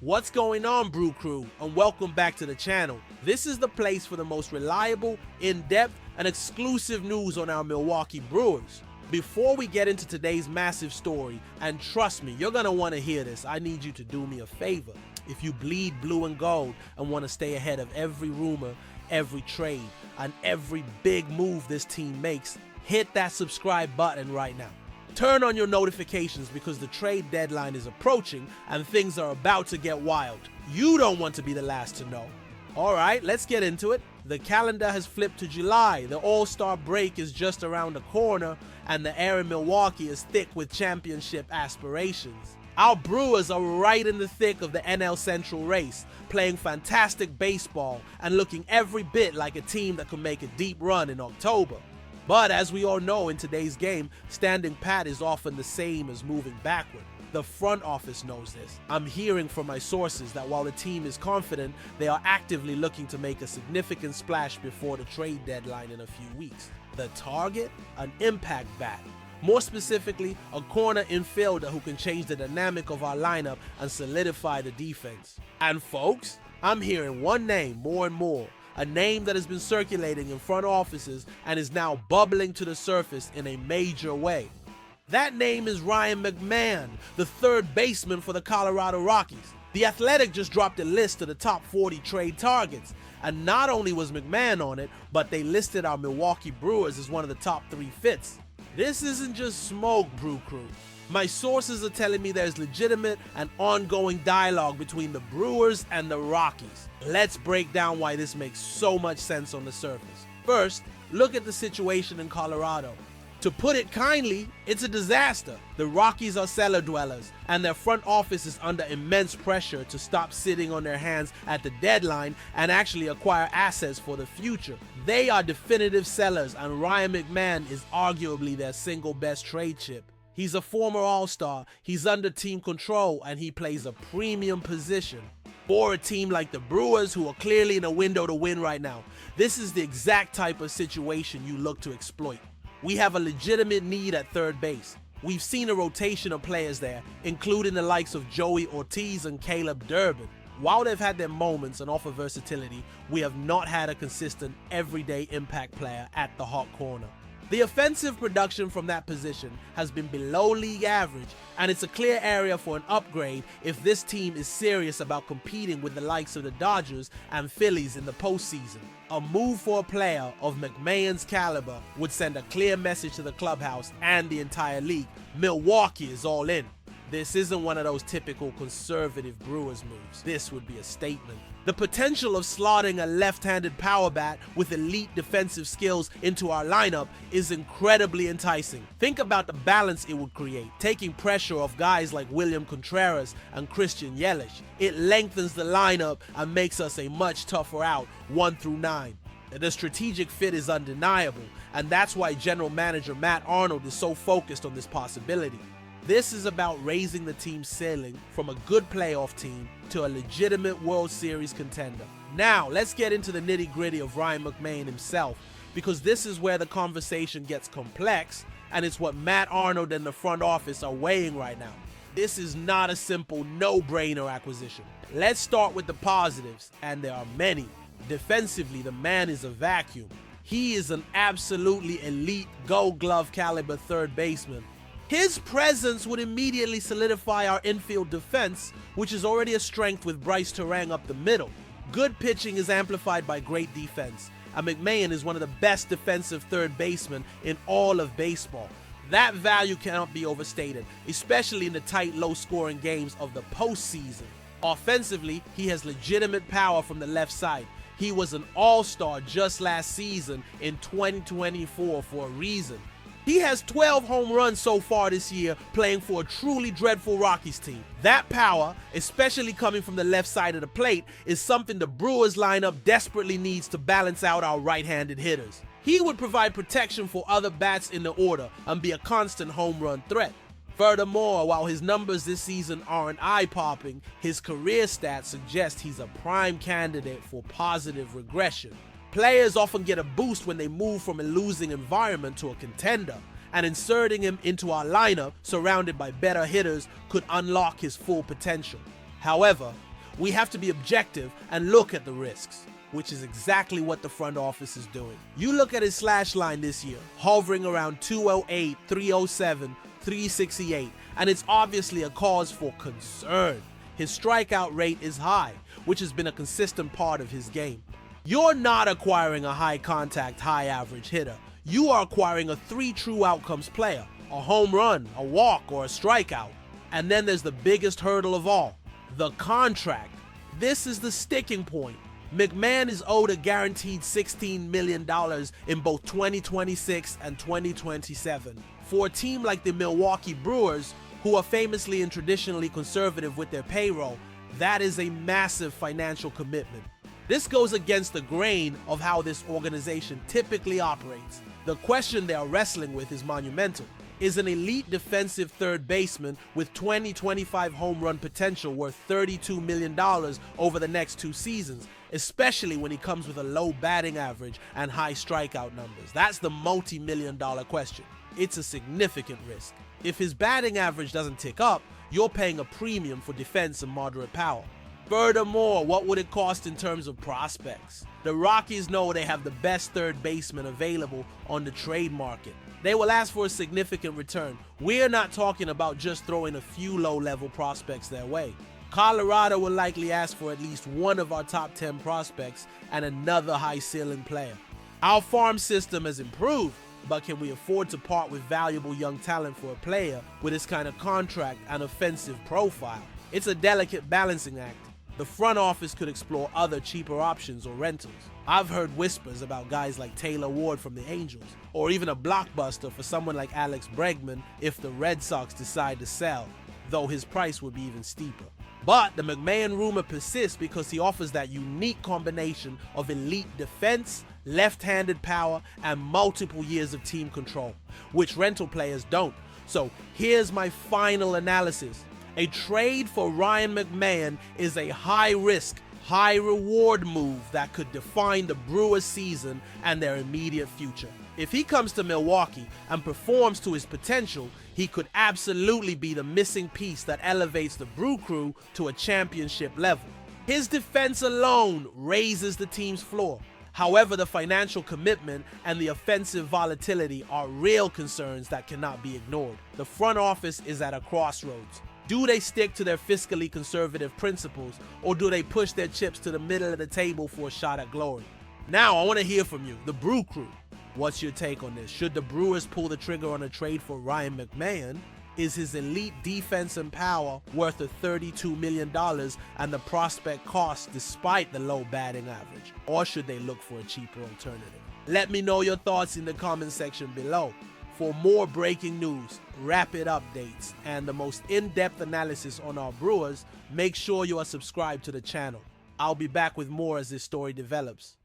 What's going on, Brew Crew, and welcome back to the channel. This is the place for the most reliable, in-depth, and exclusive news on our Milwaukee Brewers. Before we get into today's massive story, and trust me, you're gonna want to hear this, I need you to do me a favor. If you bleed blue and gold and want to stay ahead of every rumor, every trade, and every big move this team makes, hit that subscribe button right now. Turn on your notifications because the trade deadline is approaching and things are about to get wild. You don't want to be the last to know. Alright, let's get into it. The calendar has flipped to July, the All-Star break is just around the corner, and the air in Milwaukee is thick with championship aspirations. Our Brewers are right in the thick of the NL Central race, playing fantastic baseball and looking every bit like a team that could make a deep run in October. But as we all know, in today's game, standing pat is often the same as moving backward. The front office knows this. I'm hearing from my sources that while the team is confident, they are actively looking to make a significant splash before the trade deadline in a few weeks. The target? An impact bat. More specifically, a corner infielder who can change the dynamic of our lineup and solidify the defense. And folks, I'm hearing one name more and more. A name that has been circulating in front offices and is now bubbling to the surface in a major way. That name is Ryan McMahon, the third baseman for the Colorado Rockies. The Athletic just dropped a list of the top 40 trade targets, and not only was McMahon on it, but they listed our Milwaukee Brewers as one of the top 3 fits. This isn't just smoke, Brew Crew. My sources are telling me there's legitimate and ongoing dialogue between the Brewers and the Rockies. Let's break down why this makes so much sense on the surface. First, look at the situation in Colorado. To put it kindly, it's a disaster. The Rockies are cellar dwellers, and their front office is under immense pressure to stop sitting on their hands at the deadline and actually acquire assets for the future. They are definitive sellers, and Ryan McMahon is arguably their single best trade chip. He's a former All-Star, he's under team control, and he plays a premium position. For a team like the Brewers, who are clearly in a window to win right now, this is the exact type of situation you look to exploit. We have a legitimate need at third base. We've seen a rotation of players there, including the likes of Joey Ortiz and Caleb Durbin. While they've had their moments and offer versatility, we have not had a consistent, everyday impact player at the hot corner. The offensive production from that position has been below league average, and it's a clear area for an upgrade if this team is serious about competing with the likes of the Dodgers and Phillies in the postseason. A move for a player of McMahon's caliber would send a clear message to the clubhouse and the entire league. Milwaukee is all in. This isn't one of those typical conservative Brewers moves. This would be a statement. The potential of slotting a left-handed power bat with elite defensive skills into our lineup is incredibly enticing. Think about the balance it would create, taking pressure off guys like William Contreras and Christian Yelich. It lengthens the lineup and makes us a much tougher out 1 through 9. The strategic fit is undeniable, and that's why General Manager Matt Arnold is so focused on this possibility. This is about raising the team's ceiling from a good playoff team to a legitimate World Series contender. Now, let's get into the nitty-gritty of Ryan McMahon himself, because this is where the conversation gets complex, and it's what Matt Arnold and the front office are weighing right now. This is not a simple no-brainer acquisition. Let's start with the positives, and there are many. Defensively, the man is a vacuum. He is an absolutely elite Gold Glove caliber third baseman. His presence would immediately solidify our infield defense, which is already a strength with Bryce Terang up the middle. Good pitching is amplified by great defense, and McMahon is one of the best defensive third basemen in all of baseball. That value cannot be overstated, especially in the tight, low-scoring games of the postseason. Offensively, he has legitimate power from the left side. He was an all-star just last season in 2024 for a reason. He has 12 home runs so far this year, playing for a truly dreadful Rockies team. That power, especially coming from the left side of the plate, is something the Brewers lineup desperately needs to balance out our right-handed hitters. He would provide protection for other bats in the order and be a constant home run threat. Furthermore, while his numbers this season aren't eye-popping, his career stats suggest he's a prime candidate for positive regression. Players often get a boost when they move from a losing environment to a contender, and inserting him into our lineup, surrounded by better hitters, could unlock his full potential. However, We have to be objective and look at the risks, which is exactly what the front office is doing. You look at his slash line this year, hovering around 208, 307, 368, and it's obviously a cause for concern. His strikeout rate is high, which has been a consistent part of his game. You're not acquiring a high contact, high average hitter. You are acquiring a 3 true outcomes player, a home run, a walk, or a strikeout. And then there's the biggest hurdle of all, the contract. This is the sticking point. McMahon is owed a guaranteed $16 million in both 2026 and 2027. For a team like the Milwaukee Brewers, who are famously and traditionally conservative with their payroll, that is a massive financial commitment. This goes against the grain of how this organization typically operates. The question they are wrestling with is monumental. Is an elite defensive third baseman with 20-25 home run potential worth $32 million over the next 2 seasons, especially when he comes with a low batting average and high strikeout numbers? That's the multi-million-dollar question. It's a significant risk. If his batting average doesn't tick up, you're paying a premium for defense and moderate power. Furthermore, what would it cost in terms of prospects? The Rockies know they have the best third baseman available on the trade market. They will ask for a significant return. We're not talking about just throwing a few low-level prospects their way. Colorado will likely ask for at least one of our top 10 prospects and another high-ceiling player. Our farm system has improved, but can we afford to part with valuable young talent for a player with this kind of contract and offensive profile? It's a delicate balancing act. The front office could explore other cheaper options or rentals. I've heard whispers about guys like Taylor Ward from the Angels, or even a blockbuster for someone like Alex Bregman if the Red Sox decide to sell, though his price would be even steeper. But the McMahon rumor persists because he offers that unique combination of elite defense, left-handed power, and multiple years of team control, which rental players don't. So here's my final analysis. A trade for Ryan McMahon is a high-risk, high-reward move that could define the Brewers season and their immediate future. If he comes to Milwaukee and performs to his potential, he could absolutely be the missing piece that elevates the Brew Crew to a championship level. His defense alone raises the team's floor. However, the financial commitment and the offensive volatility are real concerns that cannot be ignored. The front office is at a crossroads. Do they stick to their fiscally conservative principles, or do they push their chips to the middle of the table for a shot at glory? Now, I want to hear from you, the Brew Crew. What's your take on this? Should the Brewers pull the trigger on a trade for Ryan McMahon? Is his elite defense and power worth the $32 million and the prospect cost despite the low batting average? Or should they look for a cheaper alternative? Let me know your thoughts in the comment section below. For more breaking news, rapid updates, and the most in-depth analysis on our Brewers, make sure you are subscribed to the channel. I'll be back with more as this story develops.